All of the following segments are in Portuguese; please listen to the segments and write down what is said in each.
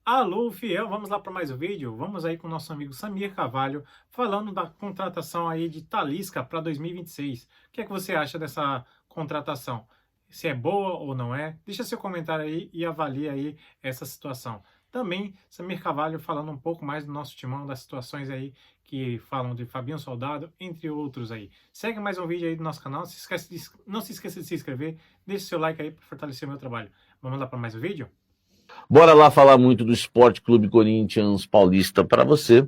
Alô, fiel, vamos lá para mais um vídeo. Vamos aí com o nosso amigo Samir Carvalho, falando da contratação aí de Talisca para 2026. O que é que você acha dessa contratação? Se é boa ou não é? Deixa seu comentário aí e avalie aí essa situação. Também, Samir Carvalho falando um pouco mais do nosso timão, das situações aí que falam de Fabinho Soldado, entre outros aí. Segue mais um vídeo aí do nosso canal, não se esqueça de se inscrever, deixe seu like aí para fortalecer o meu trabalho. Vamos lá para mais um vídeo? Bora lá falar muito do Esporte Clube Corinthians Paulista para você.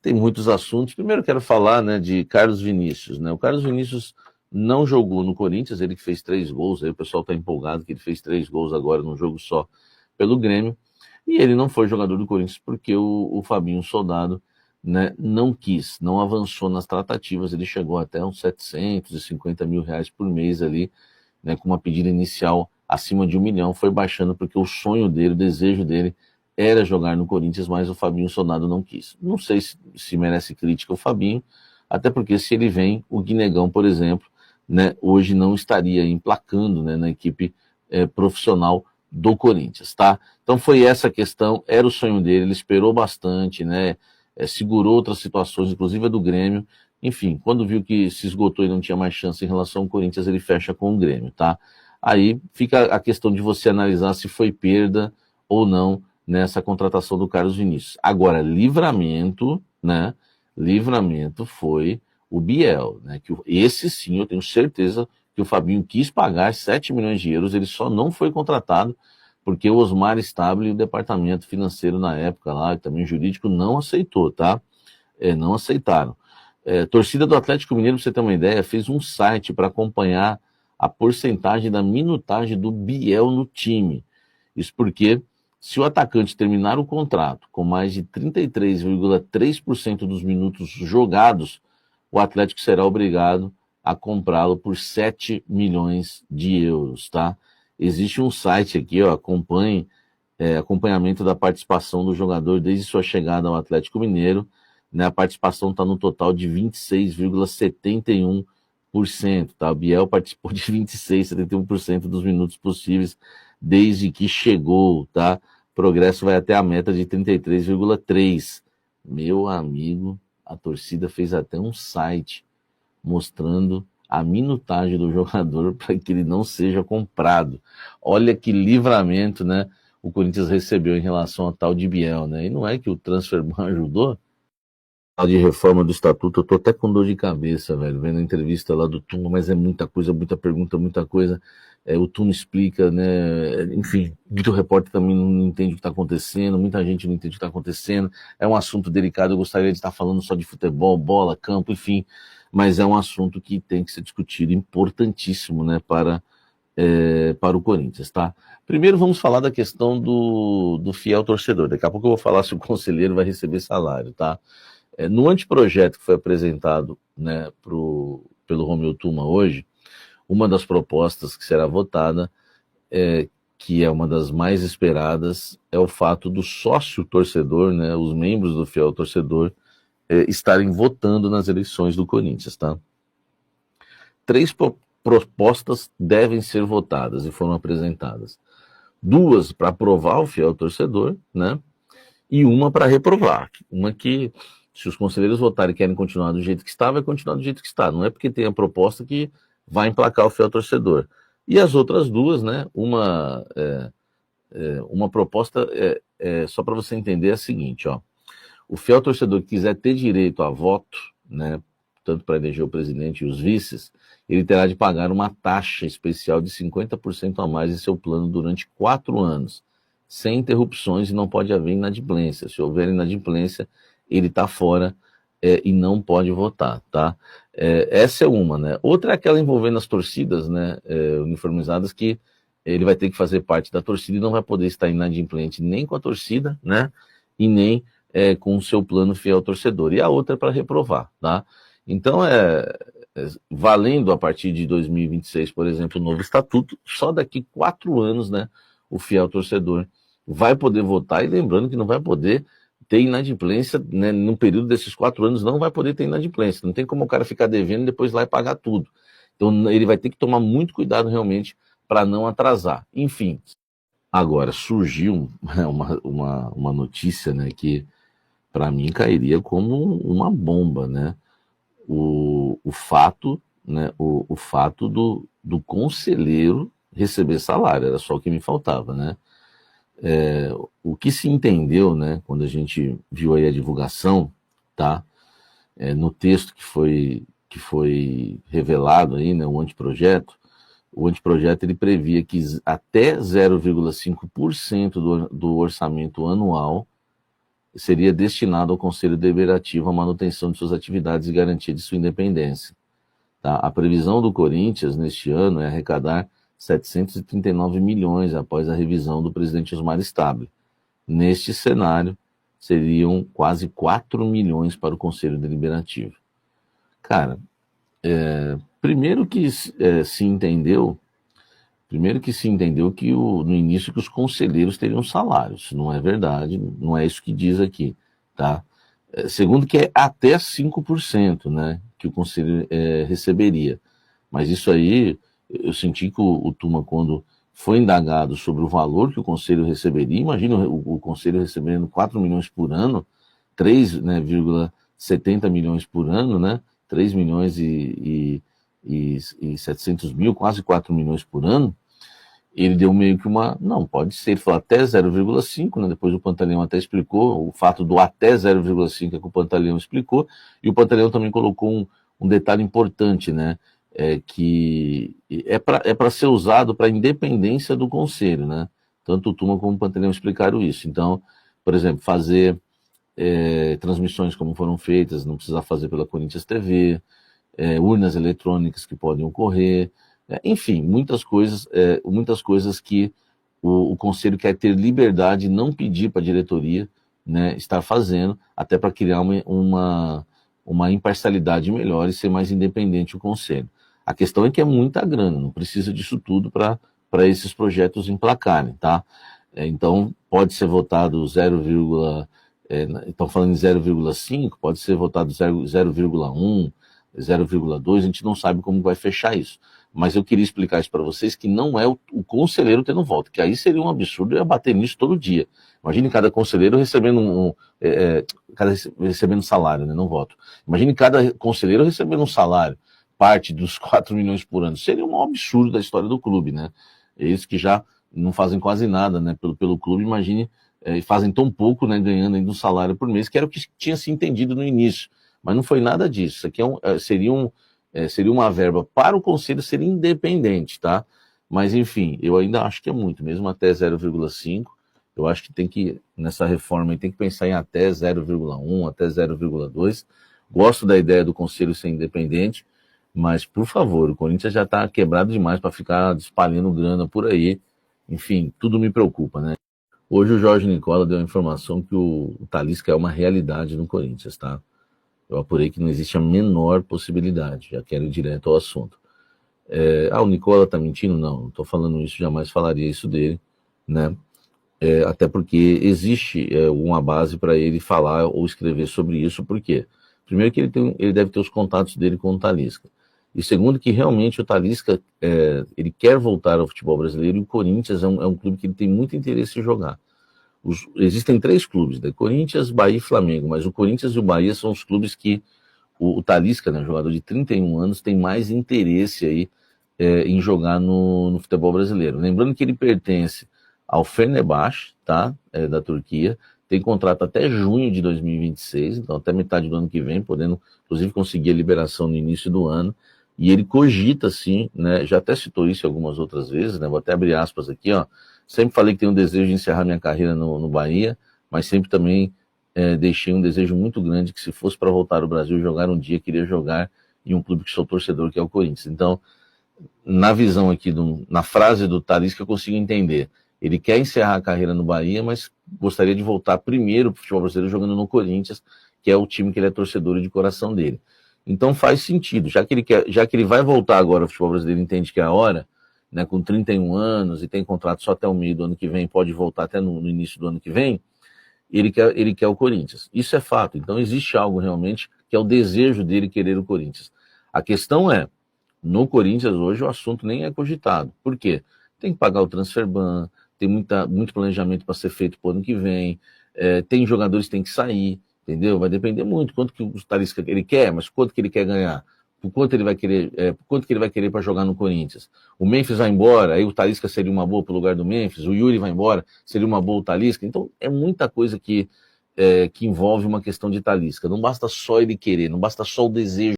Tem muitos assuntos. Primeiro quero falar, né, de Carlos Vinícius, né? O Carlos Vinícius não jogou no Corinthians, ele que fez 3 gols, aí o pessoal está empolgado que ele fez 3 gols agora num jogo só pelo Grêmio. E ele não foi jogador do Corinthians porque o Fabinho Soldado, né, não quis, não avançou nas tratativas. Ele chegou até uns 750 mil reais por mês ali, né, com uma pedida inicial acima de 1 milhão, foi baixando porque o sonho dele, o desejo dele era jogar no Corinthians, mas o Fabinho Soldado não quis. Não sei se merece crítica o Fabinho, até porque se ele vem, o Guinegão, por exemplo, né, hoje não estaria emplacando, né, na equipe profissional do Corinthians, tá? Então foi essa a questão, era o sonho dele, ele esperou bastante, né, segurou outras situações, inclusive a do Grêmio. Enfim, quando viu que se esgotou e não tinha mais chance em relação ao Corinthians, ele fecha com o Grêmio, tá? Aí fica a questão de você analisar se foi perda ou não nessa contratação do Carlos Vinícius. Agora, livramento, né? Livramento foi o Biel, né? Esse sim, eu tenho certeza que o Fabinho quis pagar 7 milhões de euros, ele só não foi contratado porque o Osmar Stabile e o departamento financeiro na época lá, e também jurídico, não aceitou, tá? Não aceitaram. Torcida do Atlético Mineiro, pra você ter uma ideia, fez um site para acompanhar a porcentagem da minutagem do Biel no time. Isso porque, se o atacante terminar o contrato com mais de 33,3% dos minutos jogados, o Atlético será obrigado a comprá-lo por 7 milhões de euros, tá? Existe um site aqui, ó, acompanhamento da participação do jogador desde sua chegada ao Atlético Mineiro, né? A participação está no total de 26,71%, tá? O Biel participou de 26, 71% dos minutos possíveis desde que chegou, tá? Progresso vai até a meta de 33,3%. Meu amigo, a torcida fez até um site mostrando a minutagem do jogador para que ele não seja comprado. Olha que livramento, né? O Corinthians recebeu em relação a tal de Biel, né? E não é que o Transferban ajudou? De reforma do estatuto, eu tô até com dor de cabeça, velho, vendo a entrevista lá do Tuma, mas é muita coisa, muita pergunta, muita coisa. O Tuma explica, né? Enfim, muito repórter também não entende o que está acontecendo, muita gente não entende o que está acontecendo. É um assunto delicado, eu gostaria de estar falando só de futebol, bola, campo, enfim, mas é um assunto que tem que ser discutido, importantíssimo, né, para o Corinthians, tá? Primeiro vamos falar da questão do fiel torcedor. Daqui a pouco eu vou falar se o conselheiro vai receber salário, tá? No anteprojeto que foi apresentado, né, pelo Romeu Tuma hoje, uma das propostas que será votada, que é uma das mais esperadas, é o fato do sócio torcedor, né, os membros do fiel torcedor, estarem votando nas eleições do Corinthians, tá? 3 propostas devem ser votadas e foram apresentadas. 2 para aprovar o fiel torcedor, né? E uma para reprovar. Uma que, se os conselheiros votarem e querem continuar do jeito que está, vai continuar do jeito que está. Não é porque tem a proposta que vai emplacar o fiel torcedor. E as outras 2, né? Uma proposta, só para você entender, é a seguinte, ó. O fiel torcedor que quiser ter direito a voto, né, tanto para eleger o presidente e os vices, ele terá de pagar uma taxa especial de 50% a mais em seu plano durante 4 anos, sem interrupções, e não pode haver inadimplência. Se houver inadimplência, ele está fora e não pode votar, tá? Essa é uma, né? Outra é aquela envolvendo as torcidas, né, uniformizadas, que ele vai ter que fazer parte da torcida e não vai poder estar inadimplente nem com a torcida, né, e nem com o seu plano fiel torcedor. E a outra é para reprovar, tá? Então, valendo a partir de 2026, por exemplo, o novo estatuto, só daqui 4 anos, né, o fiel torcedor vai poder votar, e lembrando que não vai poder ter inadimplência, né, no período desses 4 anos não vai poder ter inadimplência, não tem como o cara ficar devendo e depois ir lá e pagar tudo. Então ele vai ter que tomar muito cuidado realmente para não atrasar. Enfim, Agora, surgiu uma notícia, né, que para mim cairia como uma bomba, né? O fato, né, o fato do conselheiro receber salário, era só o que me faltava, né? O que se entendeu, né, quando a gente viu aí a divulgação, tá? No texto que foi revelado aí, né, o anteprojeto ele previa que até 0,5% do orçamento anual seria destinado ao Conselho Deliberativo à manutenção de suas atividades e garantia de sua independência. Tá? A previsão do Corinthians neste ano é arrecadar 739 milhões após a revisão do presidente Osmar Stabile. Neste cenário, seriam quase 4 milhões para o Conselho Deliberativo. Cara, primeiro que se entendeu que no início que os conselheiros teriam salários. Não é verdade, não é isso que diz aqui, tá? Segundo que é até 5%, né, que o conselho receberia. Mas isso aí, eu senti que o Tuma, quando foi indagado sobre o valor que o conselho receberia, imagina o conselho recebendo 4 milhões por ano, 3,70 milhões por ano, né, 3 milhões e 700 mil, quase 4 milhões por ano. Ele deu meio que não, pode ser, ele falou até 0,5, né? Depois o Pantaleão até explicou, o fato do até 0,5 é que o Pantaleão explicou, e o Pantaleão também colocou um detalhe importante, né? Que é para ser usado para a independência do Conselho, né? Tanto o Tuma como o Pantaleão explicaram isso. Então, por exemplo, fazer transmissões como foram feitas, não precisa fazer pela Corinthians TV, urnas eletrônicas que podem ocorrer, enfim, muitas coisas que o Conselho quer ter liberdade e não pedir para a diretoria, né, estar fazendo, até para criar uma imparcialidade melhor e ser mais independente o Conselho. A questão é que é muita grana, não precisa disso tudo para esses projetos emplacarem, tá? Então, pode ser votado estão falando em 0,5, pode ser votado 0,1, 0,2, a gente não sabe como vai fechar isso. Mas eu queria explicar isso para vocês, que não é o conselheiro tendo voto, que aí seria um absurdo, eu ia bater nisso todo dia. Imagine cada conselheiro recebendo recebendo salário, né, não voto. Imagine cada conselheiro recebendo um salário, parte dos 4 milhões por ano. Seria um absurdo da história do clube, né? Eles que já não fazem quase nada, né, pelo clube, imagine, fazem tão pouco, né, ganhando ainda um salário por mês, que era o que tinha se entendido no início. Mas não foi nada disso. Isso aqui seria uma verba para o conselho ser independente, tá? Mas, enfim, eu ainda acho que é muito, mesmo até 0,5. Eu acho que nessa reforma, tem que pensar em até 0,1, até 0,2. Gosto da ideia do conselho ser independente, mas, por favor, o Corinthians já está quebrado demais para ficar espalhando grana por aí. Enfim, tudo me preocupa, né? Hoje o Jorge Nicola deu a informação que o Talisca é uma realidade no Corinthians, tá? Eu apurei que não existe a menor possibilidade, já quero ir direto ao assunto. O Nicola tá mentindo? Não estou falando isso, jamais falaria isso dele, né? Até porque existe uma base para ele falar ou escrever sobre isso, por quê? Primeiro que ele deve ter os contatos dele com o Talisca. E segundo que realmente o Talisca, ele quer voltar ao futebol brasileiro, e o Corinthians é um clube que ele tem muito interesse em jogar. Existem 3 clubes, né? Corinthians, Bahia e Flamengo, mas o Corinthians e o Bahia são os clubes que o Talisca, né, jogador de 31 anos, tem mais interesse aí em jogar no futebol brasileiro. Lembrando que ele pertence ao Fenerbahçe, tá? Da Turquia, tem contrato até junho de 2026, então até metade do ano que vem, podendo inclusive conseguir a liberação no início do ano, e ele cogita sim, né, já até citou isso algumas outras vezes, né, vou até abrir aspas aqui, ó. Sempre falei que tenho um desejo de encerrar minha carreira no Bahia, mas sempre também deixei um desejo muito grande que, se fosse para voltar ao Brasil e jogar um dia, queria jogar em um clube que sou torcedor, que é o Corinthians. Então, na visão aqui, na frase do Talisca, eu consigo entender. Ele quer encerrar a carreira no Bahia, mas gostaria de voltar primeiro para o futebol brasileiro jogando no Corinthians, que é o time que ele é torcedor e de coração dele. Então faz sentido, já que ele vai voltar agora ao futebol brasileiro, entende que é a hora, né, com 31 anos e tem contrato só até o meio do ano que vem, pode voltar até no início do ano que vem, ele quer o Corinthians. Isso é fato. Então existe algo realmente que é o desejo dele querer o Corinthians. A questão no Corinthians hoje o assunto nem é cogitado. Por quê? Tem que pagar o transfer ban, tem muito planejamento para ser feito para o ano que vem, tem jogadores que têm que sair, entendeu? Vai depender muito quanto que o Talisca ele quer, mas quanto que ele quer ganhar, por quanto ele vai querer, quanto que ele vai querer para jogar no Corinthians. O Memphis vai embora, aí o Talisca seria uma boa para o lugar do Memphis, o Yuri vai embora, seria uma boa o Talisca. Então é muita coisa que envolve uma questão de Talisca. Não basta só ele querer, não basta só o desejo